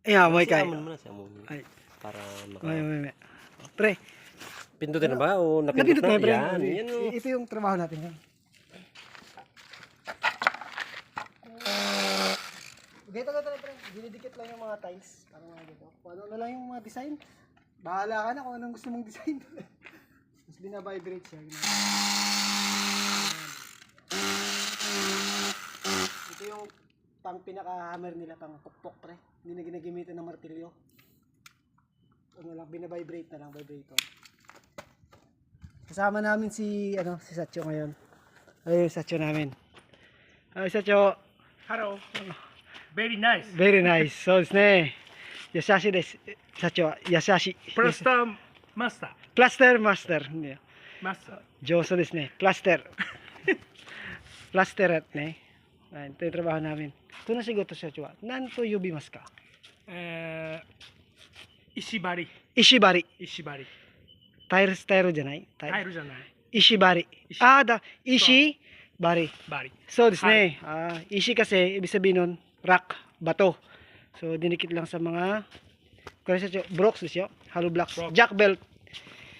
Amoy kay. Amon mo na si amon. Ay. Para maka... May. Pre, Pindutin na ba? O napindot napindot na, na? pre. Yan. Yan o. Ito yung trabaho natin. Dito, pre. Dinidikit lang yung mga tiles. Parang mga dito. Kung ano lang yung mga design. Bahala ka na kung anong gusto mong design. Mas binabibrate siya. Ito yung pang pinaka-hammer nila, pang pukpok, pre. Hindi na ginagamitan ng martilyo. Ano lang, binabibrate na lang, vibrator. Kasama namin si Satcho ngayon. Ayun, Satcho namin. Ay, Satcho. Hello. Very nice. Very nice. So,ですね。Yasashi desu. Satcho, Yasashi. Plaster master. Plaster master. Master. 上手ですね。Plaster. Plaster at ne. Ito yung trabaho namin. Ito na sigoto, Satcho. Nan to yubimasu ka? Ishibari. Ishibari. Ishibari. タイルじゃない？タイルじゃない。石張り。Ishi bari. Bari. So, this ne. Ishi kasi, ibig sabihin nun, rock, bato. So, dinikit lang sa mga, kaya sa blocks desyo, hollow blocks. Block. Jack belt.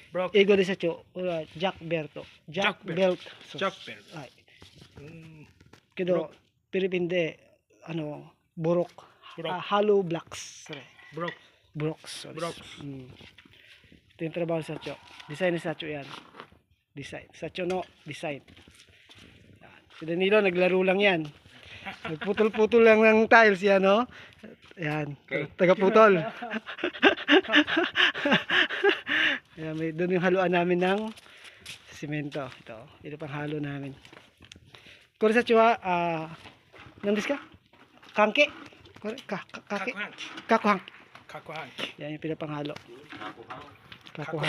Broke. Ego de sa jack belt. Jack Jack belt. So, Jack belt. Ay. Block. Kido, Pilipinde, burok. Burok. Hollow blocks. Sorry. Broke. Blocks. Blocks. Ito yung trabaho sa Satcho. Design ni Satcho yan. Design. Satcho no, design. Yan. Si Danilo, naglaro lang yan. Nagputol-putol lang ng tiles yan, no? Yan. Okay. Taga-putol. Yan, doon yung haluan namin ng simento. Ito pang halo namin. Kung Satcho nandis ka? Kangke? Kake? Kakuhang. Kakuhan. Yan yung pinapanghalo. Kakuhan.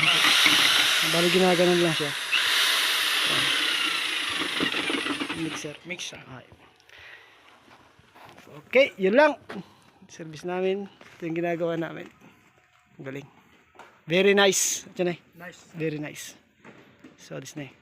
Bali ginaganon lang siya. Yan. Mixer. Mixer. Ay. Okay, yun lang. Service namin. Ito yung ginagawa namin. Galing. Very nice. Ito na eh. Nice. Very nice. So, this na eh.